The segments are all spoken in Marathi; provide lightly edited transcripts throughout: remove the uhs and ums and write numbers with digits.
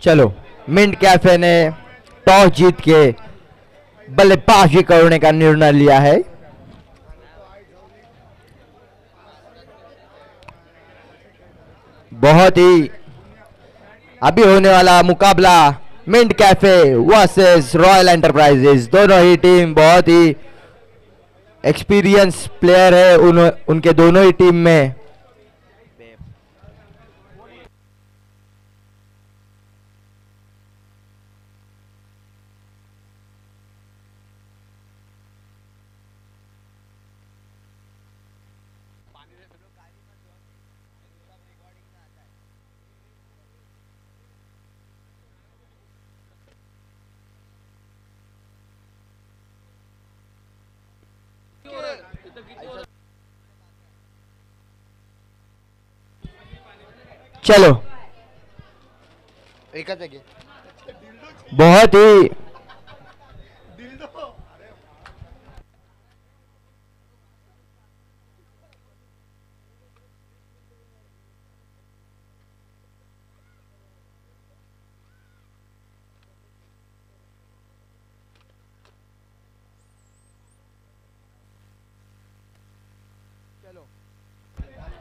चलो, मिंट कैफे ने टॉस जीत के बल्लेबाजी करने का निर्णय लिया है। बहुत ही अभी होने वाला मुकाबला Mint Cafe versus Royal Enterprises. दोनों ही टीम बहुत ही एक्सपीरियंस प्लेयर है उनके दोनों ही टीम में। चलो, बहुत ही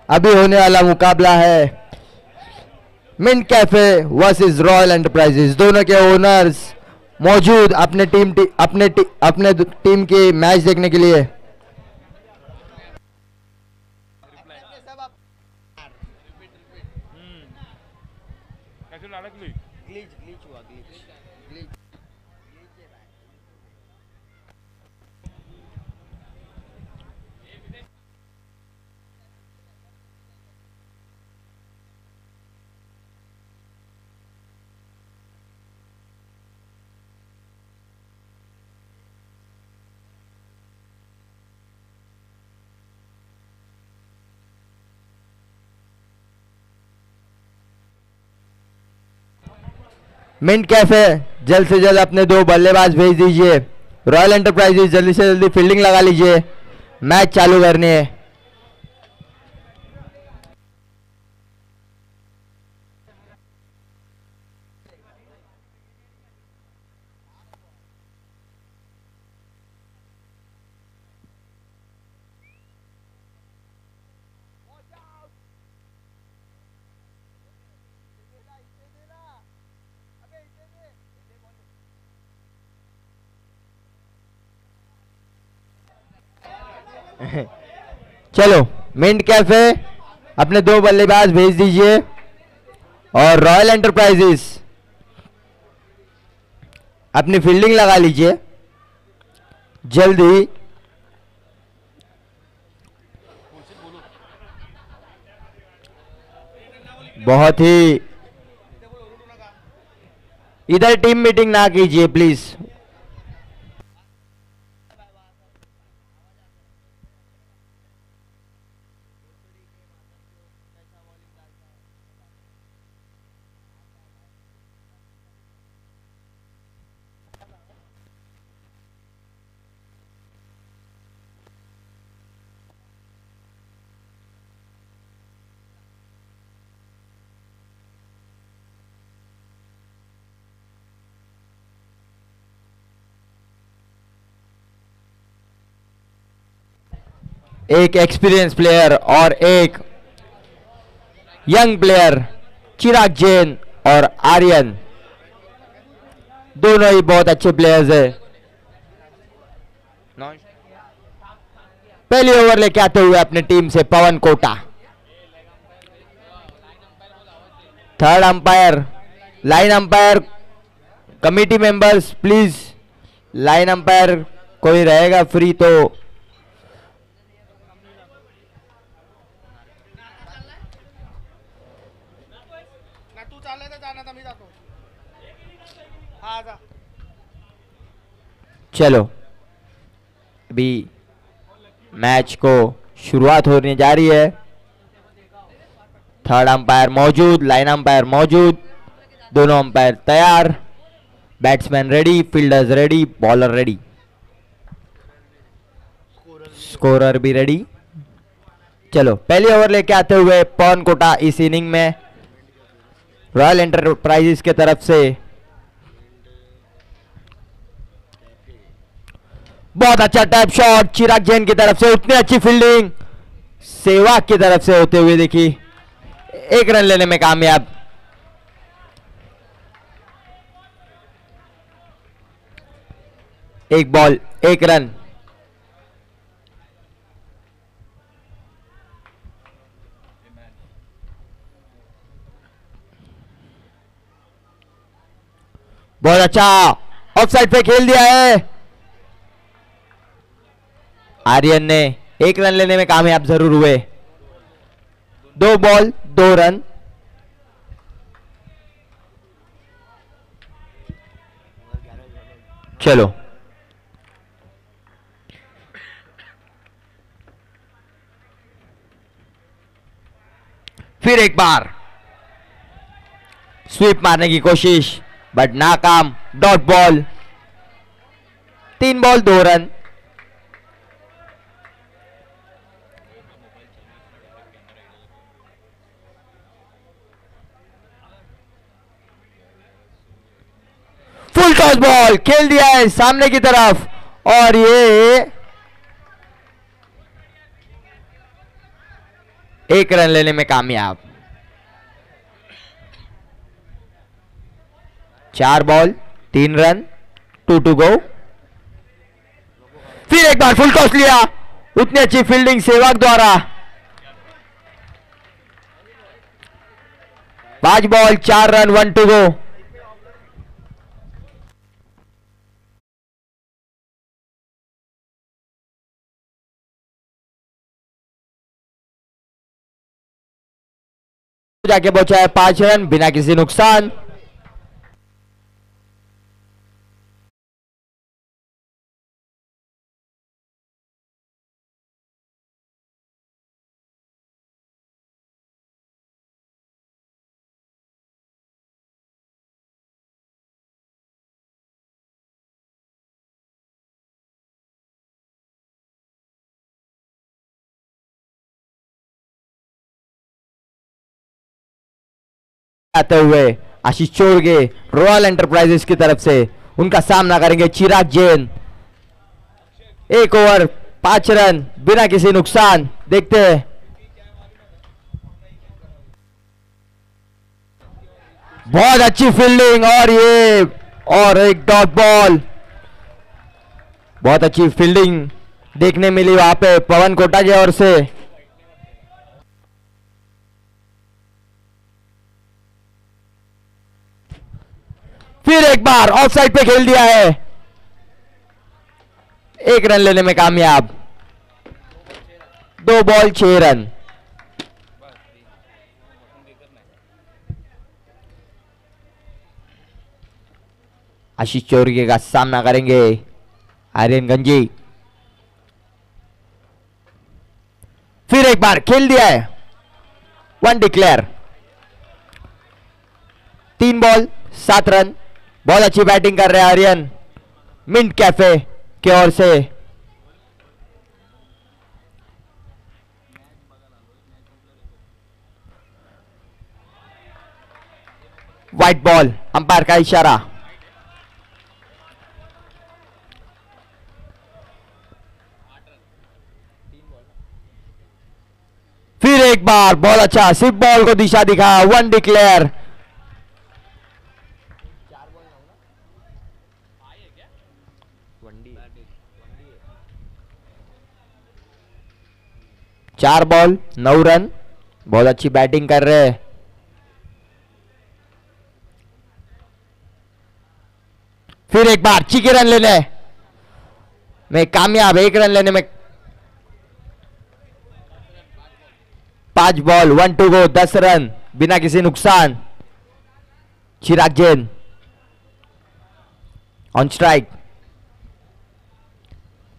अभी होने वाला मुकाबला है Mint Cafe versus Royal Enterprises. दोनों के ओनर्स मौजूद अपने टीम की मैच देखने के लिए। मिंट कैफे जल्द से जल्द अपने 2 बल्लेबाज भेज दीजिए। रॉयल एंटरप्राइजेस जल्दी से जल्दी फील्डिंग लगा लीजिए, मैच चालू करनी है। चलो, मिंट कैफे अपने 2 बल्लेबाज भेज दीजिए और रॉयल एंटरप्राइजेस अपनी फील्डिंग लगा लीजिए जल्दी। बहुत ही इधर टीम मीटिंग ना कीजिए प्लीज। एक एक्सपीरियंस प्लेयर और एक यंग प्लेयर चिराग जैन और आर्यन, दोनों ही बहुत अच्छे प्लेयर्स हैं। पहली ओवर लेके आते हुए अपनी टीम से Pawan Kota. Third umpire, line umpire, committee members please, line umpire कोई रहेगा फ्री तो चलो, अभी मैच को शुरुआत होने जा रही है। थर्ड अंपायर मौजूद, लाइन अंपायर मौजूद, दोनों अंपायर तैयार, batsman ready, fielders ready, bowler ready, scorer भी रेडी। चलो, पहली ओवर लेके आते हुए पवन कोटा इस इनिंग में रॉयल एंटरप्राइजेस की तरफ से। बहुत अच्छा टैप शॉट चिराग जैन की तरफ से, उतनी अच्छी फील्डिंग सहवाग की तरफ से होते हुए देखी, 1 रन लेने में कामयाब। एक बॉल 1 रन। बहुत अच्छा ऑफ साइड पे खेल दिया है, आर्यन ने 1 रन लेने में कामयाब जरूर हुए। 2 बॉल 2 रन। चलो फिर एक बार स्वीप मारने की कोशिश बट नाकाम, डॉट बॉल। 3 ball 2 run. फुल टॉस बॉल खेल दिया है सामने की तरफ और ये 1 रन लेने में कामयाब। 4 बॉल 3 रन, 2 टू गो। फिर एक बार फुल टॉस लिया, उतनी अच्छी फील्डिंग सहवाग द्वारा। 5 बॉल 4 रन, 1 टू गो। जाके पहुंचा है 5 रन बिना किसी नुकसान। आते हुए आशीष चोरगे रॉयल एंटरप्राइजेस की तरफ से उनका सामना करेंगे चिराग जैन। 1 ओवर 5 रन बिना किसी नुकसान। देखते हैं बहुत अच्छी फील्डिंग और एक डॉट बॉल। बहुत अच्छी फील्डिंग देखने मिली वहां पे पवन कोटा की ओर से। फिर एक बार ऑफ साइड पे खेल दिया है, 1 रन लेने में कामयाब। 2 बॉल 6 रन। आशीष चौरगे का सामना करेंगे आर्यन गंजी। फिर एक बार खेल दिया है, 1 डिक्लेयर। 3 ball 7 run. बहुत अच्छी बैटिंग कर रहे हैं आर्यन मिंट कैफे की ओर से। व्हाइट बॉल, अंपायर का इशारा। फिर एक बार बहुत अच्छा सिर्फ बॉल को दिशा दिखा, 1 डिक्लेयर। चार बॉल 9 रन। बहुत अच्छी बैटिंग कर रहे हैं। फिर एक बार चीके रन लेने में कामयाब, 1 रन लेने में। 5 बॉल 1 टू गो, 10 रन बिना किसी नुकसान। Chirag Jain on strike.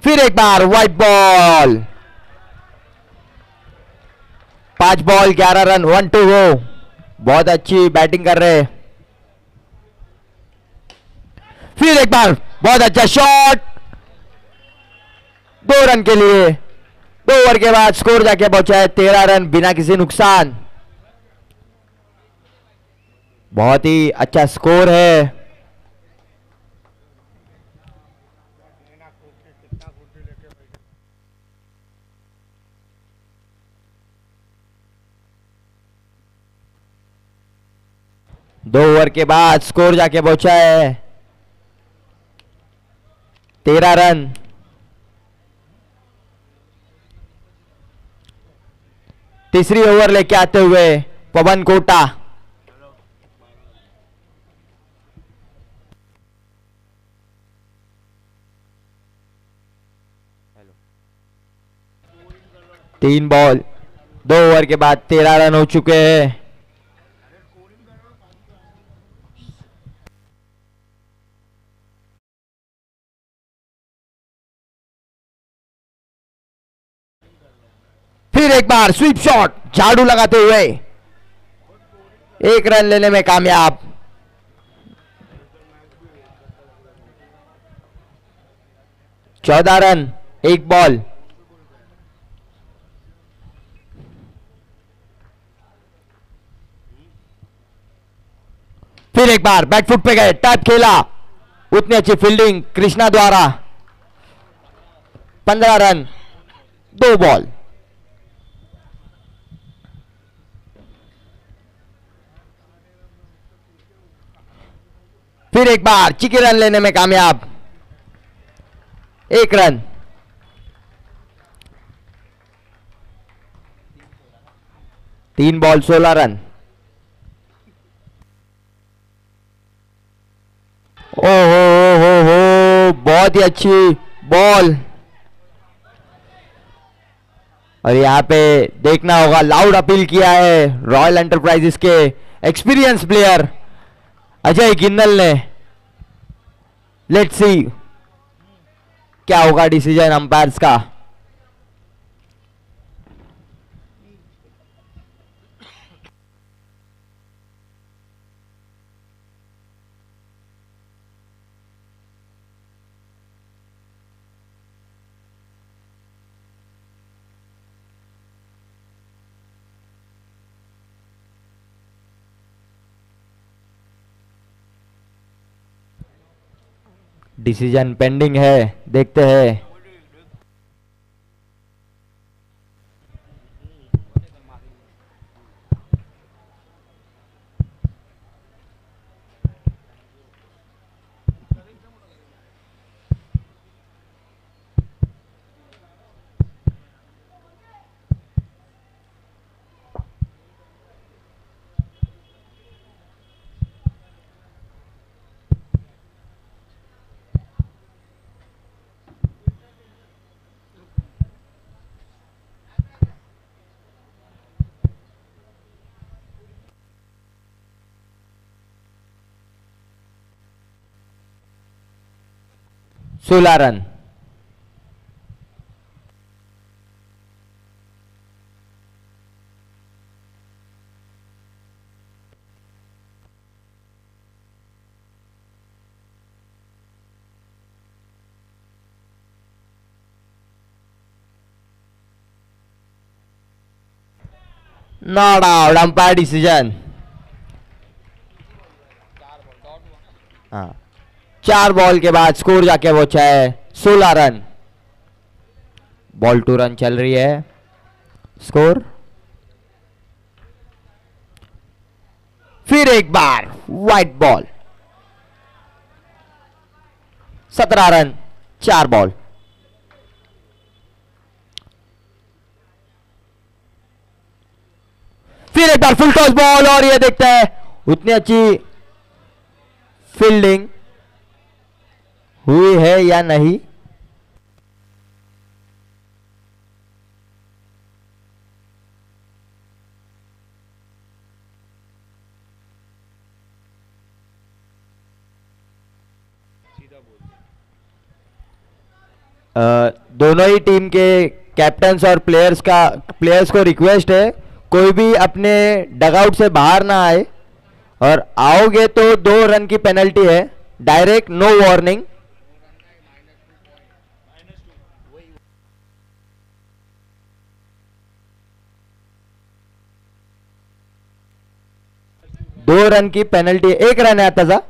फिर एक बार white ball. 5 ball 11 run, 1 to go. बहुत अच्छी बैटिंग कर रहे हैं। फिर एक बार बहुत अच्छा शॉट, 2 रन के लिए। 2 ओवर के बाद स्कोर जाके पहुंचा है 13 रन बिना किसी नुकसान। बहुत ही अच्छा स्कोर है। दो ओवर के बाद स्कोर जाके पहुंचा है 13 रन। तीसरी ओवर लेके आते हुए पवन कोटा। तीन बॉल 2 ओवर के बाद 13 रन हो चुके हैं। फिर एक बार स्वीप शॉट झाड़ू लगाते हुए 1 रन लेने में कामयाब। चौदह रन एक बॉल। फिर एक बार बैकफुट पे गए, टैप खेला, उतनी अच्छी फील्डिंग कृष्णा द्वारा। 15 रन 2 बॉल। फिर एक बार चिके रन लेने में कामयाब, 1 रन। तीन बॉल 16 रन। हो बहुत ही अच्छी बॉल। और यहाँ पे देखना होगा, लाउड अपील किया है रॉयल एंटरप्राइजेस के एक्सपीरियंस प्लेयर अजय गिन्नल ने। लेट्स सी क्या होगा डिसीजन अंपायर्स का। डिसीजन पेंडिंग है, देखते हैं। सोलह run. Not out, umpire decision. हाँ, 4 बॉल के बाद स्कोर जाके पहुंचा है 16 रन। बॉल 2 रन चल रही है स्कोर। फिर एक बार वाइट बॉल, 17 रन 4 बॉल। फिर एक बार फुल टॉस बॉल, और ये देखते हैं उतनी अच्छी फील्डिंग हुई है या नहीं। दोनों ही टीम के कैप्टन्स और प्लेयर्स को रिक्वेस्ट है, कोई भी अपने डगआउट से बाहर ना आए, और आओगे तो 2 रन की पेनल्टी है, डायरेक्ट नो वार्निंग। 2 रन की पेनल्टी, 1 रन है आताचा,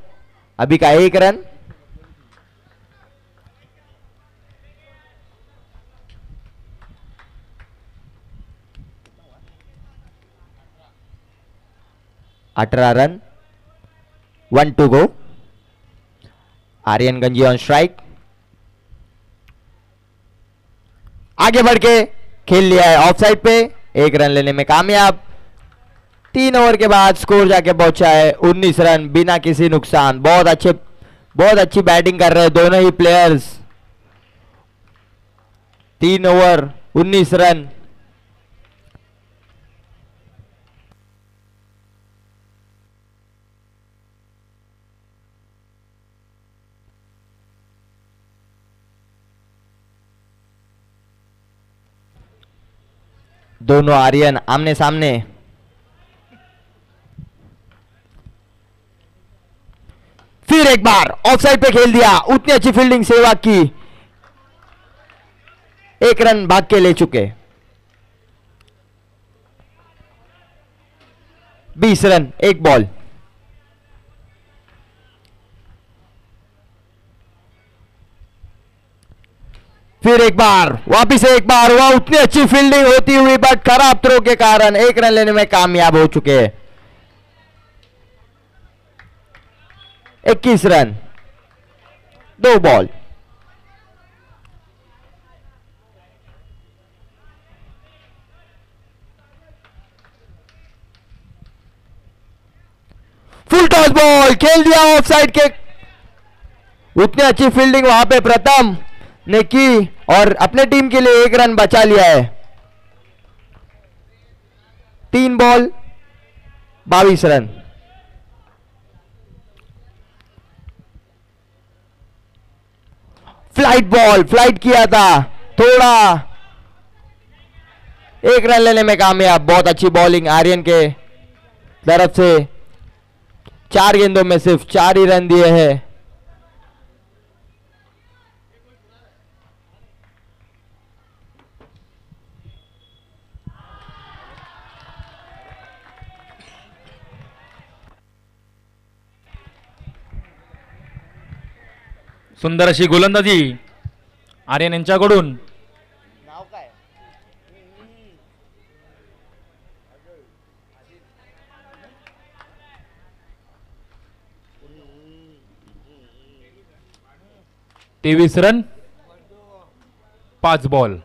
अभी का 1 रन. अठारह रन, 1 to go. आर्यन गंजी ऑन स्ट्राइक. आगे बढ़ के खेल लिया है ऑफ साइड पे, 1 रन लेने में कामयाब. 3 ओवर के बाद स्कोर जाके पहुंचा है 19 रन बिना किसी नुकसान. बहुत अच्छी बैटिंग कर रहे हैं दोनों ही प्लेयर्स. 3 over 19 run. दोनों आर्यन आमने सामने. फिर एक बार ऑफ साइड पे खेल दिया, उतनी अच्छी फील्डिंग सेहवाग की. 1 रन भाग के ले चुके. 20 रन, 1 बॉल. फिर एक बार, वापिस एक बार, वह उतनी अच्छी फील्डिंग होती हुई बट खराब थ्रो के कारण 1 रन लेने में कामयाब हो चुके हैं. 21 रन, 2 बॉल. फुल टॉस बॉल खेल दिया ऑफ साइड के. उतनी अच्छी फील्डिंग वहां पे प्रथम ने की और अपने टीम के लिए 1 रन बचा लिया है. 3 ball 22 run. Flight ball, flight किया था थोड़ा. 1 रन लेने में कामयाब. बहुत अच्छी बॉलिंग आर्यन के तरफ से. 4 गेंदों में सिर्फ 4 ही रन दिए हैं. सुंदर अशी गोलंदाजी आर्यन यांच्याकडून. नाव काय? तेवीस रन 5 बॉल.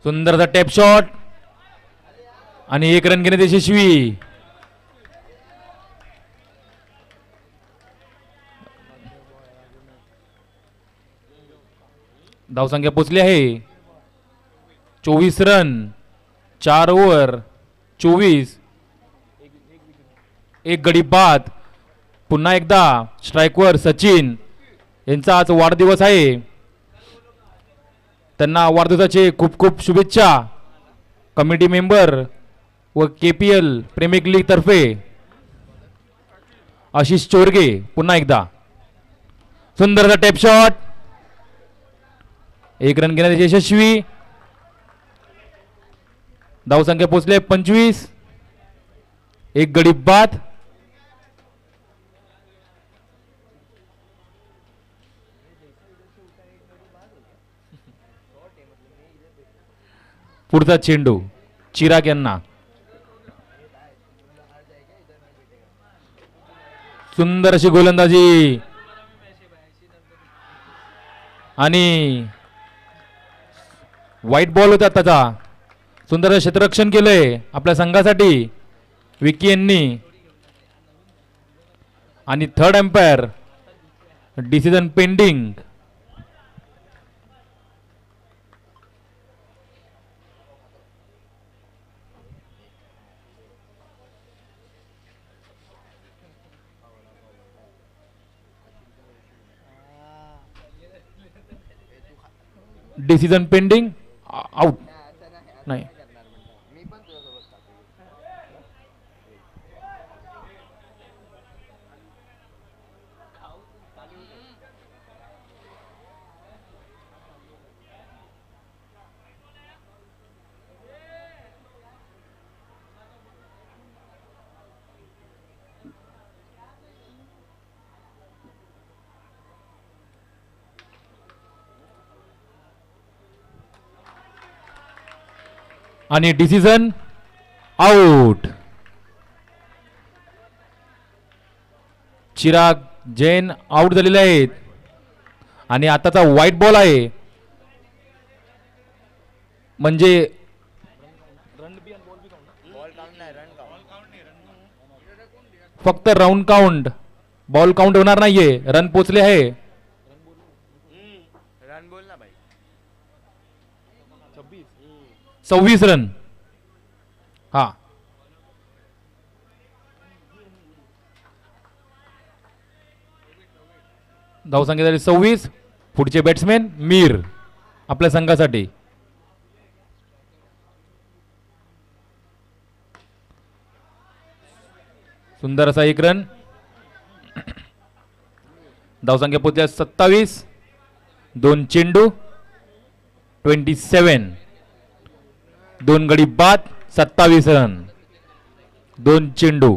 सुंदरचा टॅप शॉट आणि 1 रन घेण्यात यशस्वी. धावसंख्या पोचली आहे 24 रन. 4 ओव्हर 24, 1 गडी बाद. पुन्हा एकदा स्ट्राईकवर सचिन यांचा आज वाढदिवस आहे. त्यांना वाढदिवसाचे खूप खूप शुभेच्छा. कमिटी मेंबर व KPL प्रीमियर लीग तर्फे आशिष चोरगे. पुन्हा एकदा सुंदरचा टॅप शॉट, 1 रन घेण्यात यशस्वी. धावसंख्या पोचले 25, 1 गडी बाद. पुढचा चेंडू चिराग यांना. सुंदर अशी गोलंदाजी आणि वाईट बॉल होता त्याचा. सुंदर क्षेत्ररक्षण केलंय आपल्या संघासाठी विकी यांनी. आणि third umpire decision pending. Decision pending, out नाही. आणि decision out. Chirag Jain out झालेले आहेत आणि आताचा व्हाईट बॉल आहे म्हणजे फक्त राऊंड काउंट, बॉल काउंट होणार नाहीये. रन पोचले आहे. रन बोल ना भाई. 26 रन. हा धावसंख्या झाली 26. पुढचे बॅट्समॅन मीर आपल्या संघासाठी. सुंदर असा एक रन. धावसंख्या पोहोचल्या 27. 2 चेंडू 27. 2 गडी बाद 27 रन. 2 चेंडू.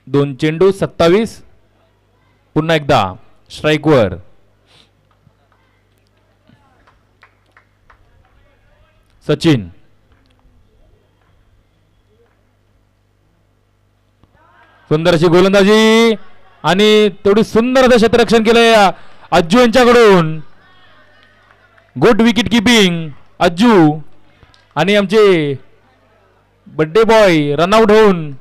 2 चेंडू 27. पुन्हा एकदा स्ट्राईकवर. सचिन. सुंदर अशी गोलंदाजी आणि तेवढी सुंदर असं क्षेत्ररक्षण केलंय अज्जू यांच्याकडून. Good wicket keeping Ajju. आणि आमचे बड्डे बॉय रनआउट होऊन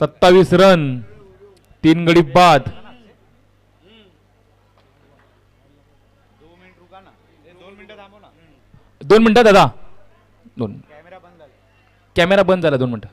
27 रन. 3 गडी बाद. 2 मिनिटं दादा. 2 कॅमेरा बंद झाला 2 मिनिटं.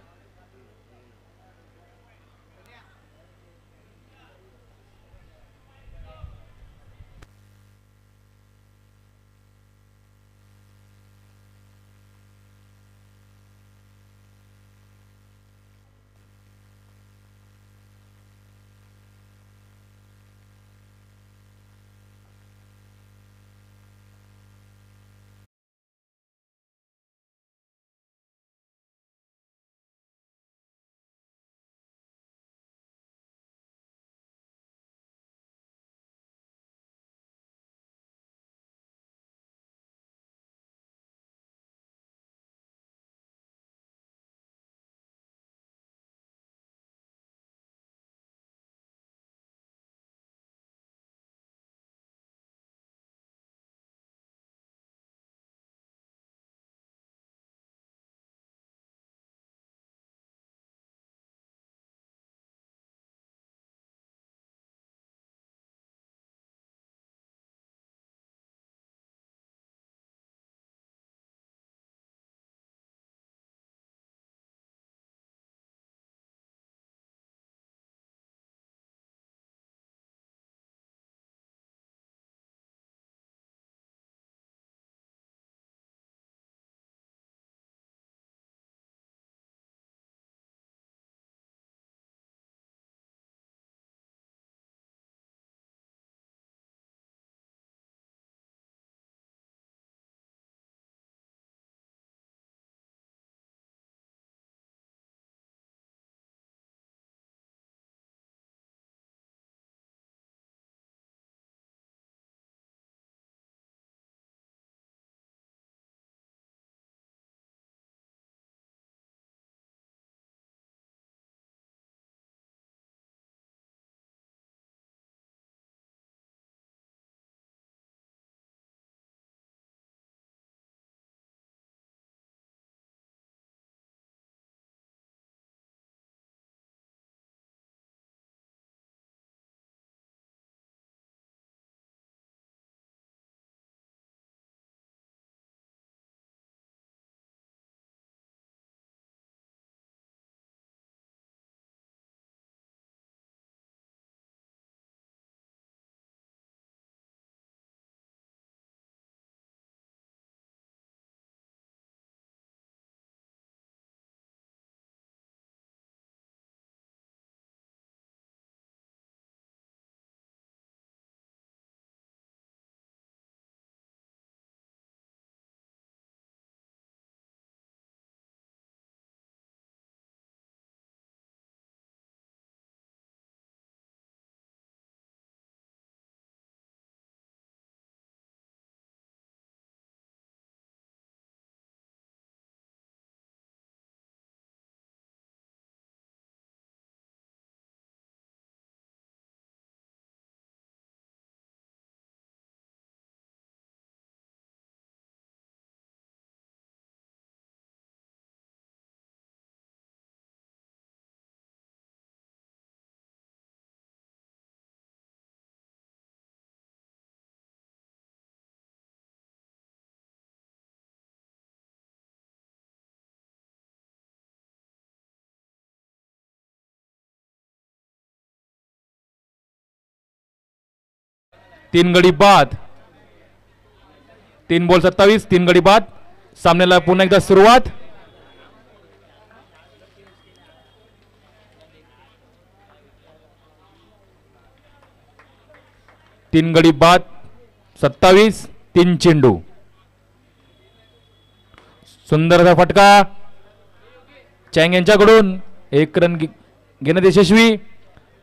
तीन गडी बाद. 3 बॉल 27, 3 गडी बाद. सामन्याला पुन्हा एकदा सुरुवात. तीन गडी बाद 27, 3 चेंडू. सुंदर असा फटका चँग यांच्याकडून. 1 रन घेण्यात यशस्वी.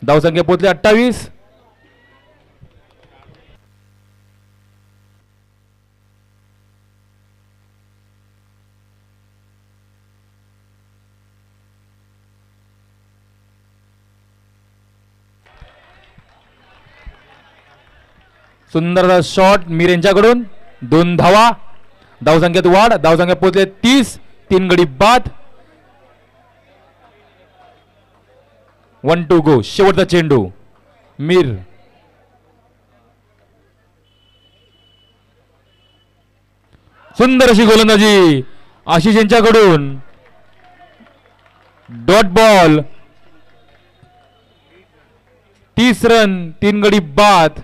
धावसंख्या पोहोचली 28. सुंदर शॉट मीर यांच्याकडून. 2 धावा. धावसंख्येत वाढ. धावसंख्या पोहोचले 30. 3 गडी बाद. 1 to go. शेवटचा चेंडू मीर. सुंदर अशी गोलंदाजी आशिष यांच्याकडून. Dot ball. 30 रन. 3 गडी बाद.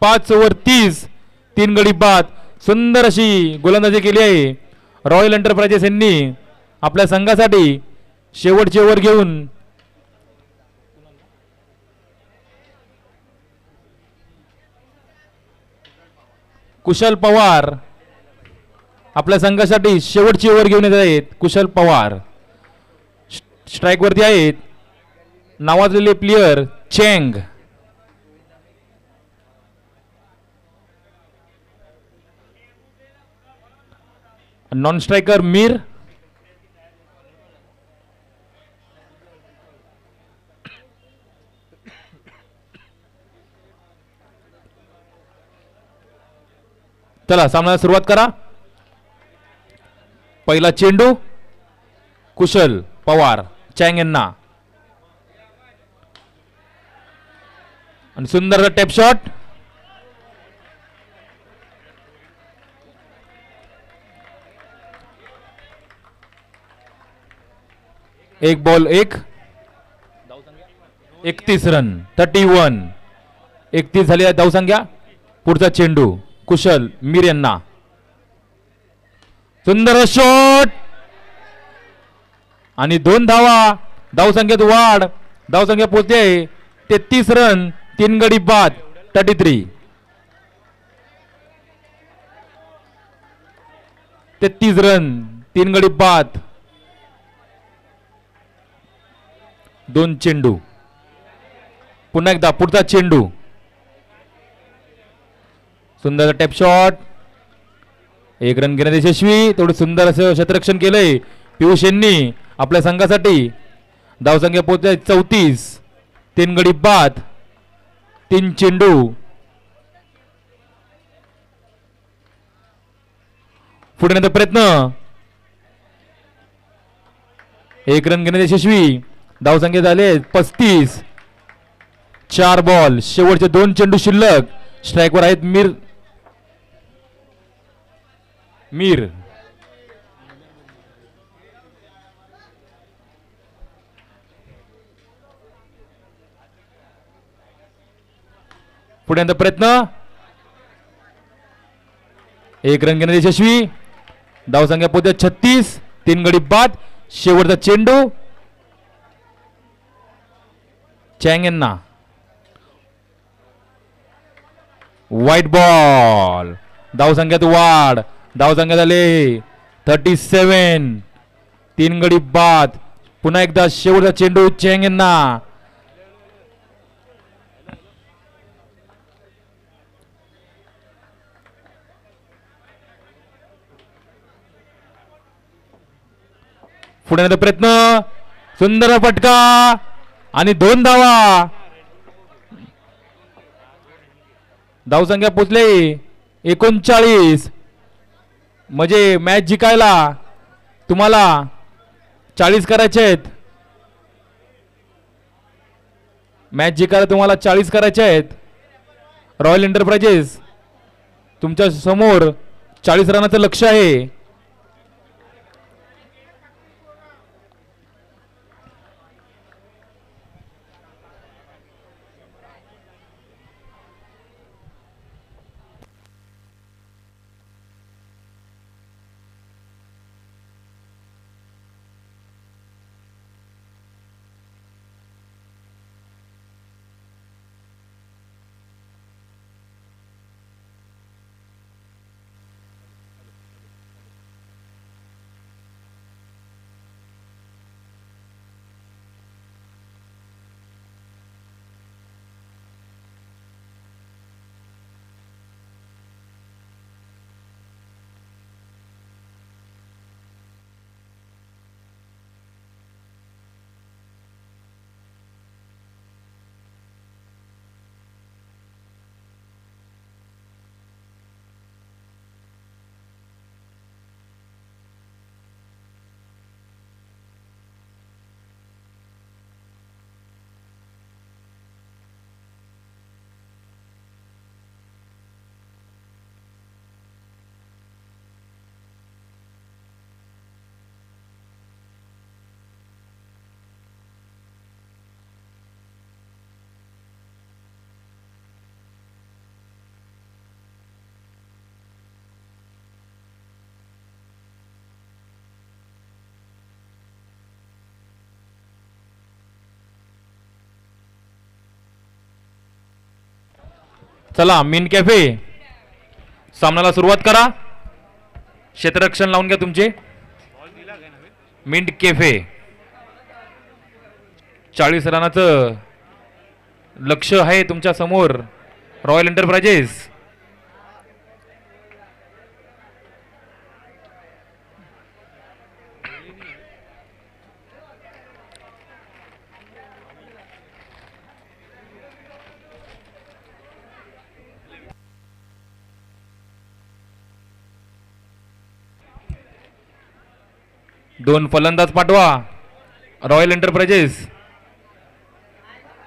5 ओव्हर 30. 3 गडी बाद. सुंदर अशी गोलंदाजी केली आहे रॉयल एंटरप्राइजेस यांनी आपल्या संघासाठी. शेवटचे ओव्हर घेऊन कुशल पवार आपल्या संघासाठी शेवटची ओव्हर घेऊन येत आहेत. कुशल पवार स्ट्राईक वरती आहेत. नावाजलेले player Chang. Non striker Mir. चला सामन्याला सुरुवात करा. पहिला चेंडू कुशल पवार चँग यांना. आणि सुंदर टॅप शॉट. एक बॉल 1. 31 रन. 31. 31 झाली आहे धावसंख्या. पुढचा चेंडू कुशल मीर यांना. सुंदर शॉट आणि 2 धावा. धावसंख्येत वाढ. धावसंख्या पोहोचते 33 रन. 3 गडी बाद. 33. 33 रन. 3 गडी बाद. 2 चेंडू. पुन्हा एकदा पुढचा चेंडू. सुंदर टॅप शॉट. 1 रन घेण्यात यशस्वी. तेवढं सुंदर असं क्षेत्ररक्षण केलंय पियुष यांनी आपल्या संघासाठी. धावसंख्या पोहोचते 34. 3 गडी बाद. 3 चेंडू. पुढे प्रयत्न. 1 रन घेण्यात यशस्वी. धावसंख्या झाले 35. 4 बॉल. शेवटचे 2 चेंडू शिल्लक. स्ट्राईकवर आहेत मीर. पुढे प्रयत्न. 1 रन घेण्यात यशस्वी. धावसंख्या पोहोचते 36. 3 गडी बाद. शेवटचा चेंडू चँग यांना. White ball. धावसंख्यात वाढ. धावसंख्या झाले 37. 3 गडी बाद. पुन्हा एकदा शेवटचा चेंडू चँग यांना. पुढे प्रयत्न. सुंदर फटका आणि 2 धावा. धावसंख्या पोचले 39. म्हणजे मॅच जिंकायला तुम्हाला 40 करायचे आहेत. मॅच जिंकायला तुम्हाला 40 करायचे आहेत. रॉयल एंटरप्राइजेस तुमच्या समोर 40 रनाचं लक्ष आहे. चला मिंट कॅफे सामन्याला सुरुवात करा. क्षेत्ररक्षण लावून घ्या तुमचे. मिंट कॅफे 40 रनाचं लक्ष आहे तुमच्या समोर. रॉयल एंटरप्राइजेस दोन फलंदाज पाठवा. रॉयल एंटरप्राइजेस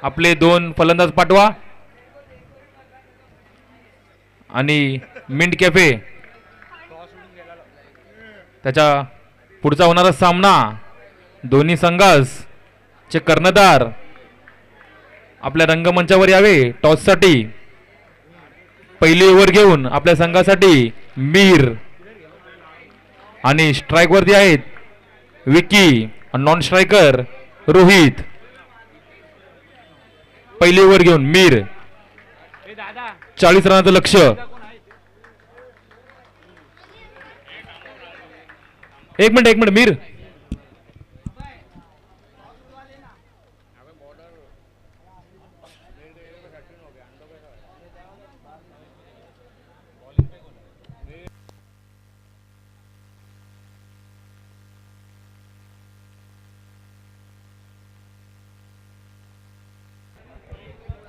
आपले 2 फलंदाज पाठवा. आणि मिंट कॅफे त्याच्या पुढचा होणारा सामना दोन्ही संघास चे कर्णधार आपल्या रंगमंचावर यावे टॉससाठी. पहिली ओव्हर घेऊन आपल्या संघासाठी मीर आणि स्ट्राईक वरती आहेत विकी. Non striker Rohit. पहिली ओव्हर घेऊन मीर 40 रनाचं लक्ष. एक मिनिट मीर.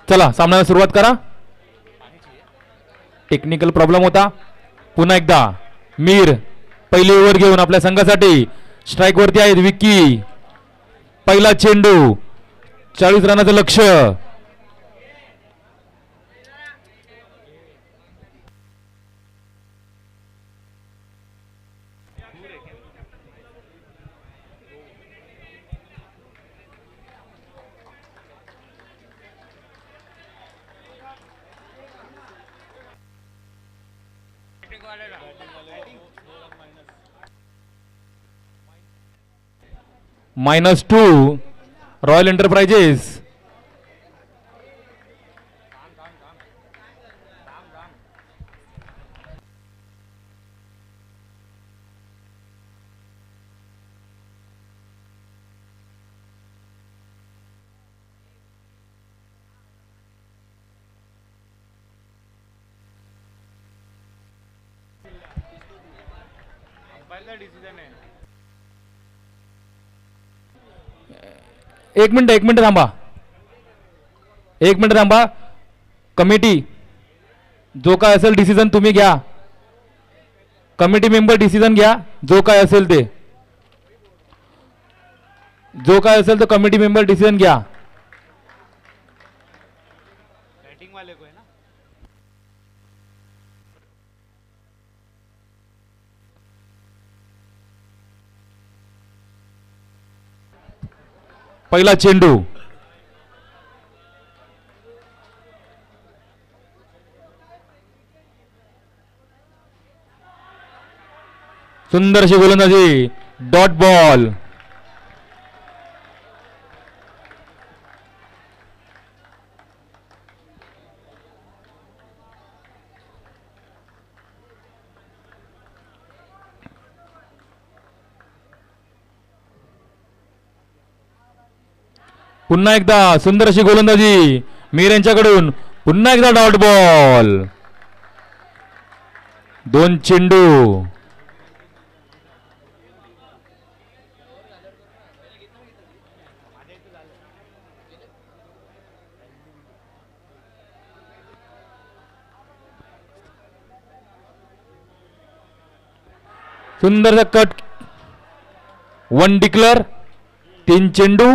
चला सामन्याला सुरुवात करा. टेक्निकल प्रॉब्लेम होता. पुन्हा एकदा मीर पहिली ओव्हर घेऊन आपल्या संघासाठी स्ट्राईक वरती आहेत विक्की. पहिला चेंडू 40 रनाचं लक्ष. -2 रॉयल एंटरप्राइजेस. एक मिनिट थांबा. कमिटी जो काय असेल डिसिजन तुम्ही घ्या. कमिटी मेंबर डिसिजन घ्या. जो काय असेल तो कमिटी मेंबर डिसिजन घ्या. पहिला चेंडू सुंदरशी गोलंदाजी. Dot ball. पुन्हा एकदा सुंदर अशी गोलंदाजी मीर यांच्याकडून. पुन्हा एकदा डॉट बॉल. 2 चेंडू. सुंदर कट. 1 डिक्लेअर. 3 चेंडू.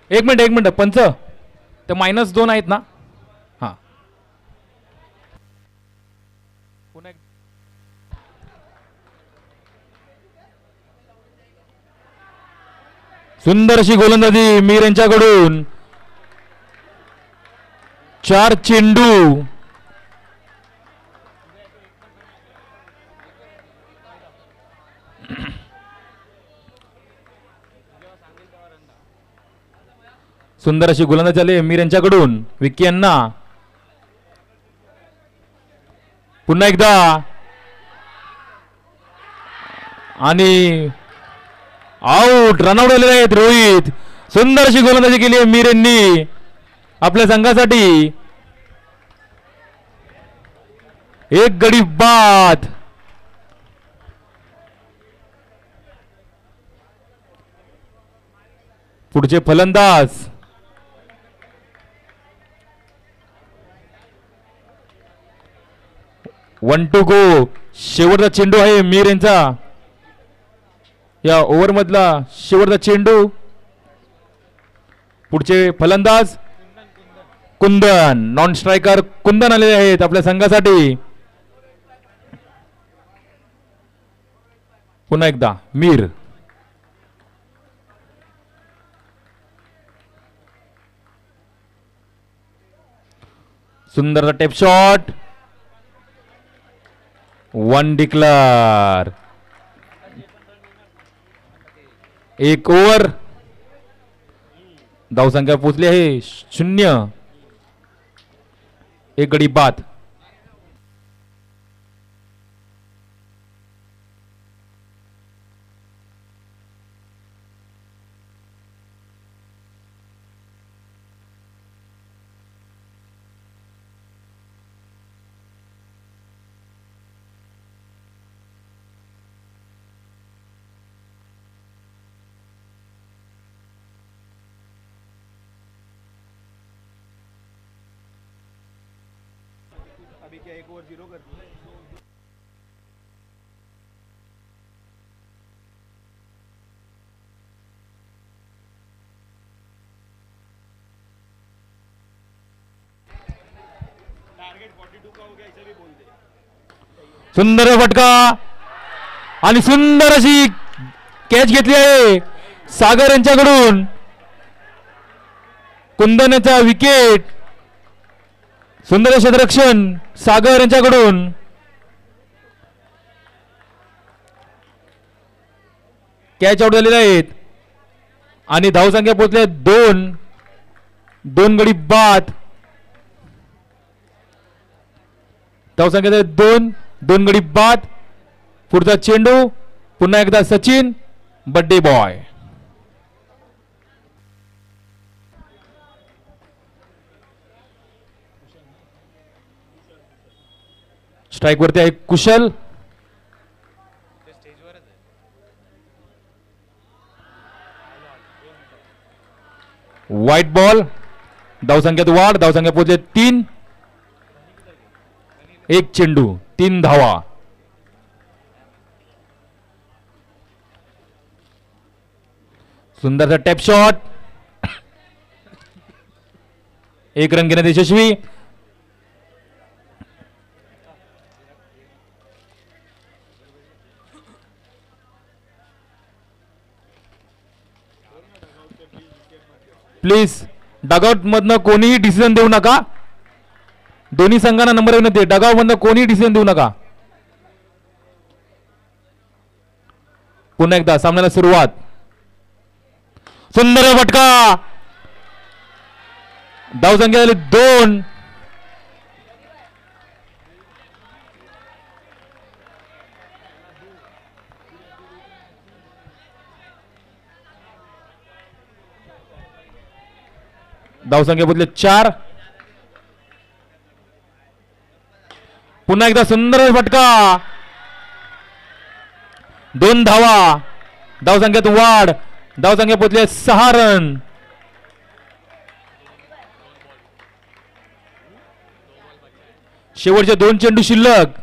एक मिनिट पंच ते -2 आहेत ना. हा सुंदर अशी गोलंदाजी मीर यांच्याकडून. 4 चेंडू. सुंदर अशी गोलंदाजी झाली मीर यांच्याकडून. विक्की यांना पुन्हा एकदा आणि आउट. रनआउट आलेले आहेत रोहित. सुंदर अशी गोलंदाजी केली आहे मीर यांनी आपल्या संघासाठी. एक गडी बाद. पुढचे फलंदाज 1 to go. शेवटचा चेंडू आहे मीर यांचा. या ओव्हर मधला शेवटचा चेंडू. पुढचे फलंदाज कुंदन. नॉन स्ट्रायकर कुंदन आलेले आहेत आपल्या संघासाठी. पुन्हा एकदा मीर. सुंदर टेप शॉट. 1 डिक्लेअर. एक ओव्हर. धावसंख्या पोहोचली आहे 0. एक गडी बाद. सुंदर फटका आणि सुंदर अशी कॅच घेतली आहे सागर यांच्याकडून. कुंदन याचा विकेट. सुंदर क्षेत्ररक्षण सागर यांच्याकडून. कॅच आउट झालेले आहेत आणि धावसंख्या पोहोचले 2. 2 गडी बाद. धावसंख्या 2. 2 गडी बाद. पुढचा चेंडू पुन्हा एकदा सचिन बड्डे बॉय. स्ट्राइक वरती आहे कुशल. White ball. धावसंख्यात वाढ. धावसंख्या पोहोचले 3. एक चेंडू 3 धावा. सुंदरचा टॅप शॉट. एक रन घेण्यात यशस्वी. प्लीज डगआउट मधनं कोणीही डिसिजन देऊ नका. दोन्ही संघांना नंबर विनंती. डगआउट मधनं कोणीही डिसिजन देऊ नका. पुन्हा एकदा सामन्याला सुरुवात. सुंदर फटका. धावसंख्या झाली 2. धावसंख्या बदले 4. पुन्हा एकदा सुंदर फटका. 2 धावा. धावसंख्यात वाढ. धावसंख्या पोहोचले 6 रन. शेवटचे 2 चेंडू शिल्लक.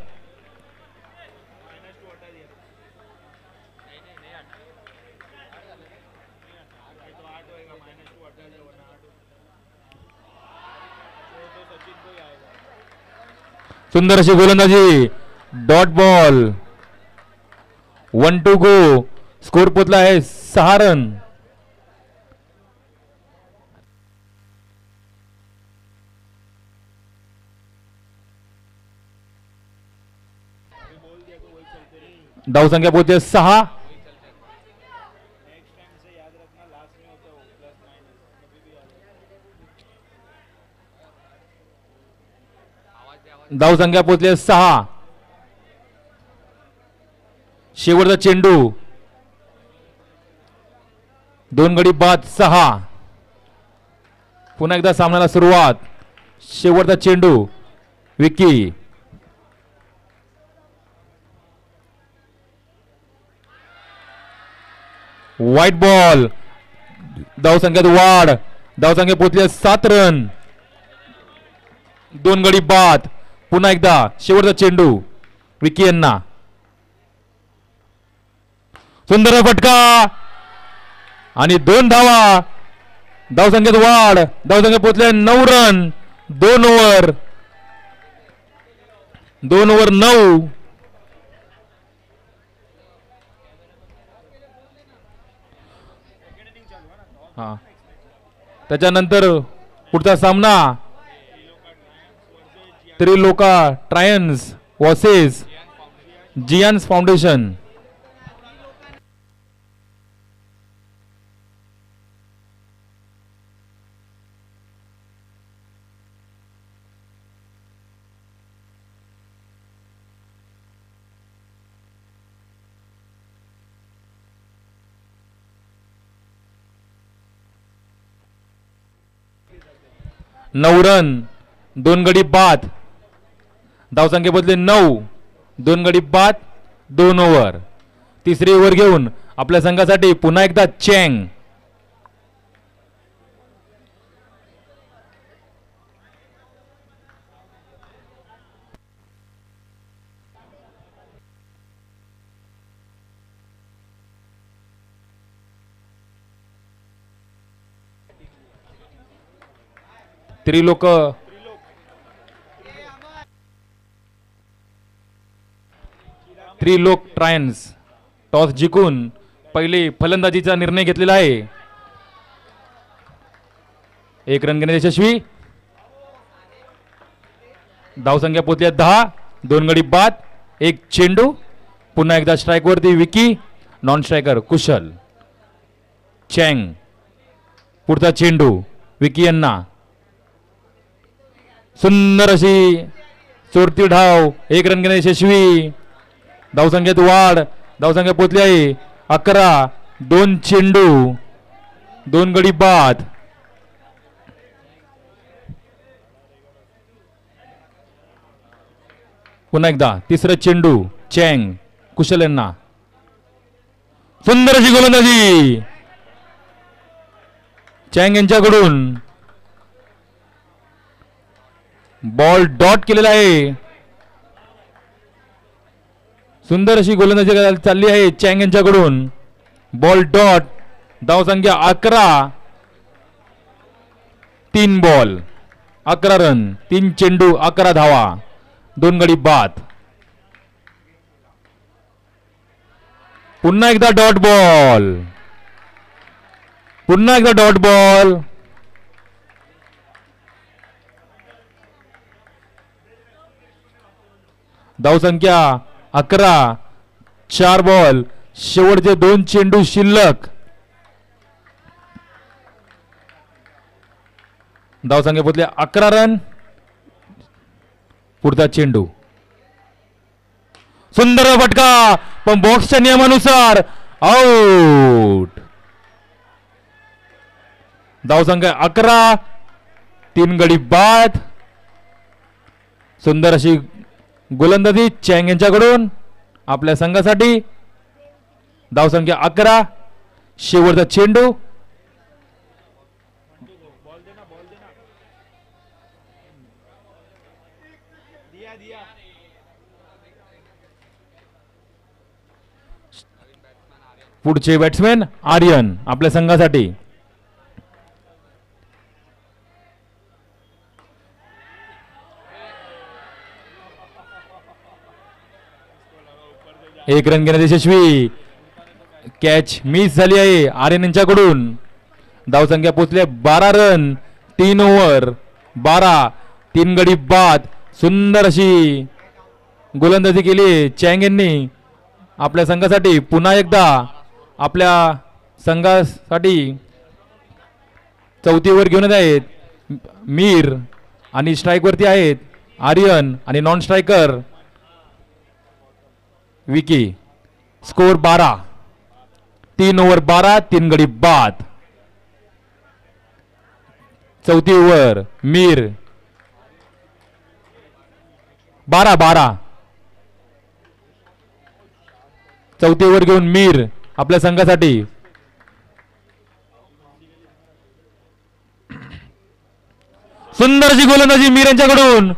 सुंदर अशी गोलंदाजी. Dot ball. 1 to go. Score पोचला आहे 6 रन. धावसंख्या पोहोचते 6. धावसंख्या पोहोचली 6. शेवटचा चेंडू, 2 गडी बाद 6. पुन्हा एकदा सामन्याला सुरुवात. शेवटचा चेंडू, विकी. White ball. धावसंख्यात वाढ. धावसंख्या पोहोचली 7 रन. 2 गडी बाद. पुन्हा एकदा शेवटचा चेंडू, विकी यांना. सुंदर फटका आणि 2 धावा. धावसंख्येत वाढ. धावसंख्या पोहोचले 9 रन. 2 ओव्हर. 2 ओव्हर 9. हा, त्याच्यानंतर पुढचा सामना त्रिलोका ट्रायन्स वर्सेस जियान्स फाउंडेशन. नऊ रन, 2 गडी बाद. धावसंख्या बदले 9. 2 गडी बाद, 2 ओव्हर. तिसरी ओव्हर घेऊन आपल्या संघासाठी पुन्हा एकदा चँग. त्रिलोक ट्रायन्स टॉस जिंकून पहिले फलंदाजीचा निर्णय घेतलेला आहे. 1 रन घेण्यात यशस्वी. धावसंख्या पोहोचली 10. 2 गडी बाद, 1 चेंडू. पुन्हा एकदा स्ट्राइक वरती विकी. नॉन स्ट्रायकर कुशल. चँग. पुढचा चेंडू विकी यांना. सुंदर अशी चोरती धाव. 1 रन घेण्यात यशस्वी. धावसंख्येत वाढ. धावसंख्या पोहोचली आहे 11. 2 चेंडू, 2 गडी बाद. पुन्हा एकदा तिसरा चेंडू चँग कुशल यांना. सुंदर अशी गोलंदाजी चँग यांच्याकडून. बॉल डॉट केलेला आहे. सुंदर अशी गोलंदाजी चालली आहे चँग यांच्याकडून. Ball dot. धावसंख्या 11. 3 बॉल 11 रन, 3 चेंडू 11 धावा, 2 गडी बाद. पुन्हा एकदा डॉट बॉल. पुन्हा एकदा डॉट बॉल. धावसंख्या 11. 4 बॉल. शेवटचे 2 चेंडू शिल्लक. धावसंख्या पोहोचले 11 रन. पुढचा चेंडू. सुंदर फटका, पण बॉक्सच्या नियमानुसार आउट. धावसंख्या 11. 3 गडी बाद. सुंदर अशी गोलंदाजी चँग यांच्याकडून आपल्या संघासाठी. धावसंख्या 11. शेवटचा चेंडू. पुढचे बॅट्समॅन आर्यन आपल्या संघासाठी. एक रन घेण्यात यशस्वी. कॅच मिस झाली आहे आर्यन यांच्याकडून. धावसंख्या पोहोचले 12 रन. 3 ओव्हर 12. 3 गडी बाद. सुंदर अशी गोलंदाजी केली चँग यांनी आपल्या संघासाठी. पुन्हा एकदा आपल्या संघासाठी चौथी ओव्हर घेऊन येत आहेत मीर आणि स्ट्राईक वरती आहेत आर्यन आणि non striker Vicky. Score 12. 3 over 12, 3 गडी बाद. चौथी ओव्हर मीर 12. चौथी ओव्हर घेऊन मीर आपल्या संघासाठी. सुंदरशी गोलंदाजी मीर यांच्याकडून.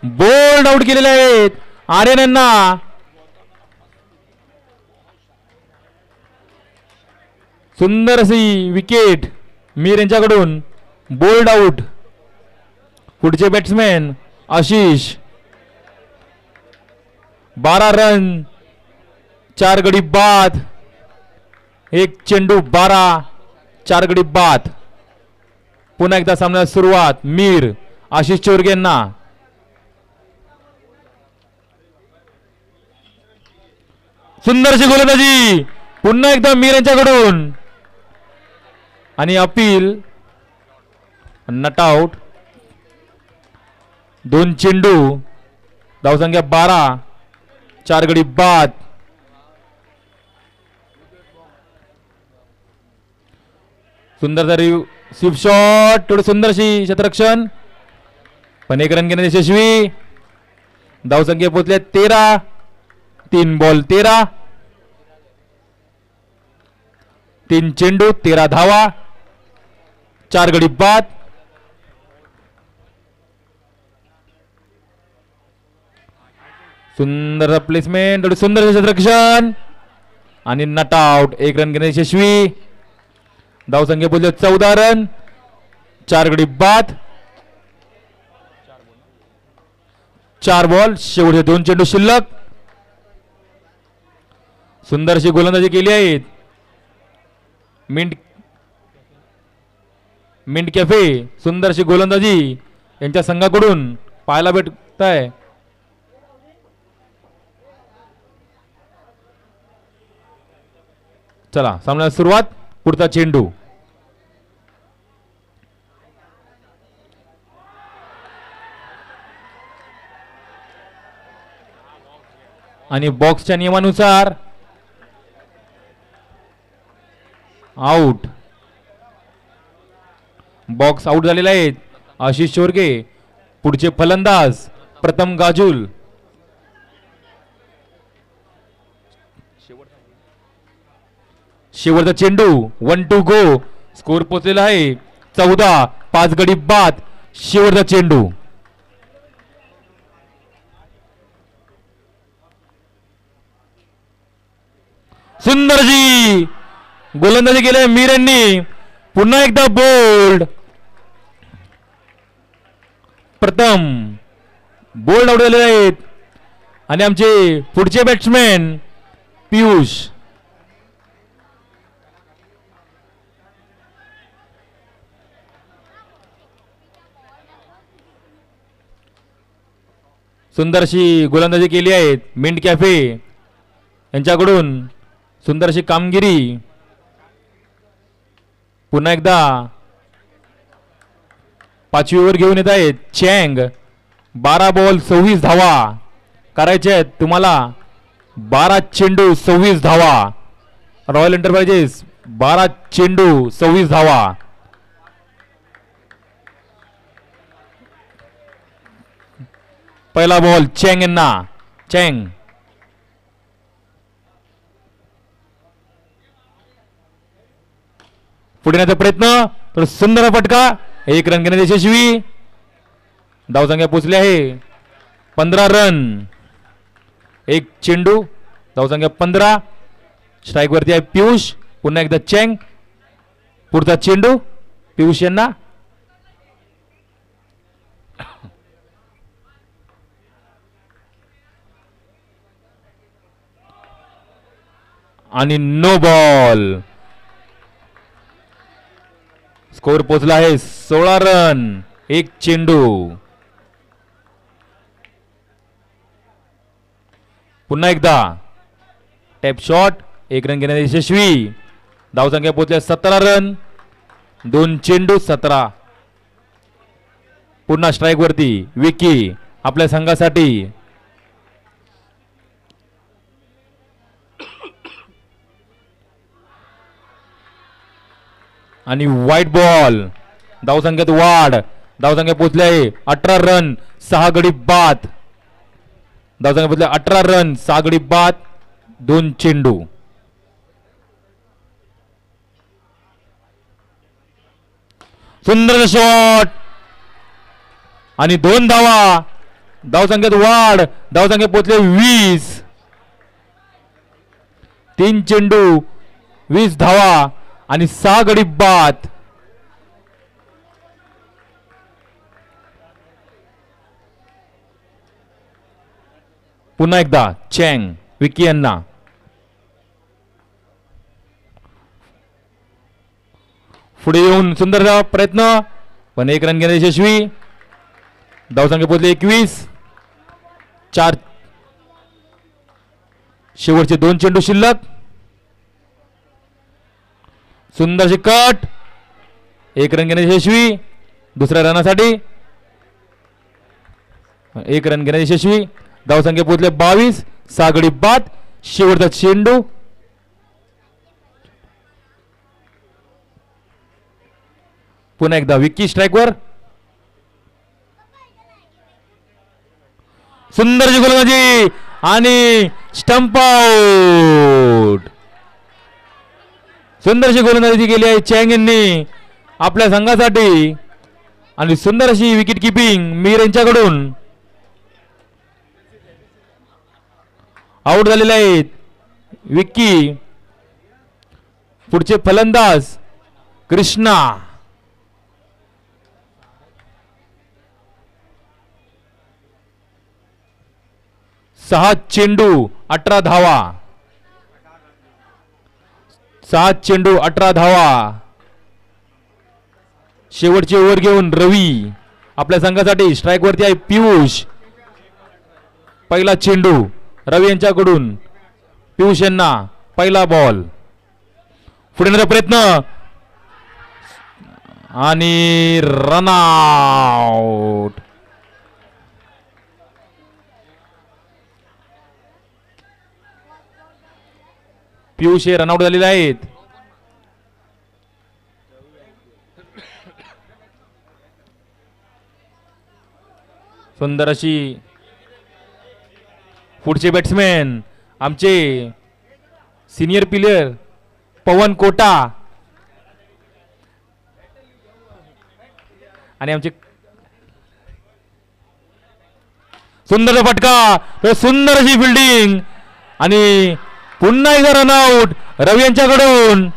बोल्ड आउट केलेले आहेत आर्यन यांना. सुंदर अशी विकेट मीर यांच्याकडून. Bold out. पुढचे बॅट्समॅन आशिष. 12 रन 4 गडी बाद. एक चेंडू 12 4 गडी बाद. पुन्हा एकदा सामन्याला सुरुवात मीर आशिष चोरगे यांना. सुंदरशी गोलंदाजी पुन्हा एकदा मीर यांच्याकडून आणि अपील नट आउट. 2 चेंडू. धावसंख्या 12 4 गडी बाद. सुंदर स्वीप शॉट. थोडं सुंदरशी क्षेत्ररक्षण पण 1 रन घेण्यात यशस्वी. धावसंख्या पोहोचल्या 13. 3 बॉल 13. 3 चेंडू 13 धावा 4 गडी बाद. सुंदर प्लेसमेंट. थोडी सुंदर क्षेत्ररक्षण आणि नट आउट. 1 रन घेण्यात यशस्वी. धावसंख्या बोलले 14 रन 4 गडी बाद. 4 बॉल शेवटचे 2 चेंडू शिल्लक. सुंदरशी गोलंदाजी केली आहे मिंट कॅफे. सुंदरशी गोलंदाजी यांच्या संघाकडून पाहायला भेटत आहे. चला सामन्याला सुरुवात. पुढचा चेंडू आणि बॉक्सच्या नियमानुसार आउट. बॉक्स आउट झालेले आहेत आशिष चोरगे. पुढचे फलंदाज प्रथम गाजुल. शेवटचा चेंडू 1 to go. स्कोर पोहोचलेला आहे 14 5 गडी बाद. शेवटचा चेंडू. सुंदरजी गोलंदाजी केली मीर यांनी. पुन्हा एकदा बोल्ड. प्रथम बोल्ड आउट झालेले आहेत आणि आमचे पुढचे बॅट्समॅन पियुष. सुंदरशी गोलंदाजी केली आहे मिंट कॅफे यांच्याकडून. सुंदरशी कामगिरी. पुन्हा एकदा 5वी ओव्हर घेऊन येत आहेत चँग. 12 बॉल 26 धावा करायचे आहेत तुम्हाला. 12 चेंडू 26 धावा. रॉयल एंटरप्राइजेस 12 चेंडू 26 धावा. पहिला बॉल चँग यांना. चँग पुढे येण्याचा प्रयत्न. तर सुंदर फटका. 1 रन घेण्यात यशस्वी. धावसंख्या पोचली आहे 15 रन. 1 चेंडू. धावसंख्या 15. स्ट्राईक वरती आहे पियुष. पुन्हा एकदा चँग. पुढचा चेंडू पियुष यांना. आणि नो बॉल. स्कोर पोचला आहे 16 रन. 1 चेंडू. पुन्हा एकदा टॅप शॉट, एक रन घेण्यात यशस्वी. धावसंख्या पोहोचल्या 17 रन, 2 चेंडू 17. पुन्हा स्ट्राईक वरती विकी आपल्या संघासाठी. आणि व्हाईट बॉल. धावसंख्येत वाढ. धावसंख्या पोहोचली आहे 18 रन, 6 गडी बाद. धावसंख्या पोहोचल्या 18 रन, 6 गडी बाद, 2 चेंडू. सुंदर शॉट आणि 2 धावा. धावसंख्येत वाढ. धावसंख्या पोहोचले 20. 3 चेंडू, 20 धावा आणि 6 गडी बाद. पुन्हा एकदा चँग विकी यांना. पुढे येऊन सुंदर प्रयत्न, पण 1 रन घेण्यात यशस्वी. धावसंख्या पोहोचले 21. 4 शेवटचे 2 चेंडू शिल्लक. सुंदरशी कट, 1 रन घेण्यात यशस्वी. दुसऱ्या रनासाठी 1 रन घेण्यात यशस्वी. धावसंख्या पोहोचले 22. 6 गडी बाद. शेवटचा चेंडू. पुन्हा एकदा विकी स्ट्राईकवर. सुंदरची गोलंदाजी आणि स्टंप आउट. सुंदरशी गोलंदाजी केली आहे चँग यांनी आपल्या संघासाठी. आणि सुंदर अशी विकेट किपिंग मीर यांच्याकडून. आउट झालेले आहेत विक्की. पुढचे फलंदाज कृष्णा. 6 चेंडू 18 धावा. 7 चेंडू 18 धावा. शेवटची ओव्हर घेऊन रवी आपल्या संघासाठी. स्ट्राईक वरती आहे पियुष. पहिला चेंडू रवी यांच्याकडून. पियुष यांना पहिला बॉल. पुढे येणारा प्रयत्न आणि रन आउट. पियुष हे रनआउट झालेले आहेत. सुंदर अशी पुढचे बॅट्समॅन आमचे सिनियर प्लेयर पवन कोटा आणि आमचे सुंदर फटका. सुंदर अशी फिल्डिंग आणि पुन्हा एकदा रनआउट रवी यांच्याकडून.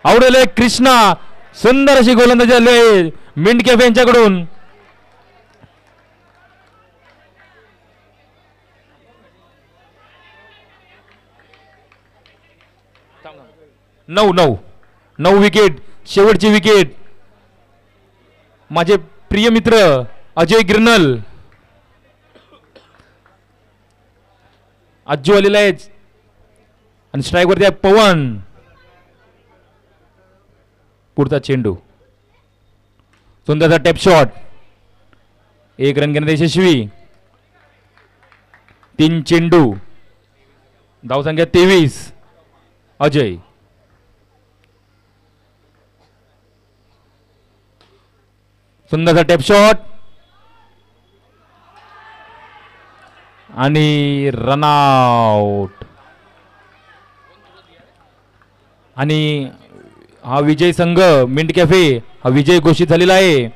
आवडले कृष्णा. सुंदर अशी गोलंदाजी झाली मिंट कॅफे यांच्याकडून. नऊ विकेट. शेवटची विकेट माझे प्रिय मित्र अजय गिरनल अज्जू आलेला आहे. आणि स्ट्राईक वरती आहे पवन. पुढचा चेंडू. सुंदरचा टॅप शॉट. 1 रन घेण्यात यशस्वी. 3 चेंडू. धावसंख्या 23. अजय. सुंदरचा टॅप शॉट आणि रन आउट. आणि हा विजय संघ मिंट कॅफे हा विजय घोषित झालेला आहे.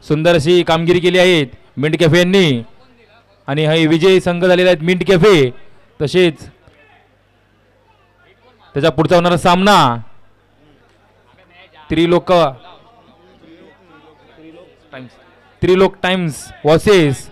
सुंदर अशी कामगिरी केली आहे मिंट कॅफे यांनी. आणि हा विजय संघ झालेला आहे मिंट कॅफे. तसेच त्याचा पुढचा होणारा सामना त्रिलोक टाइम्स वर्सेस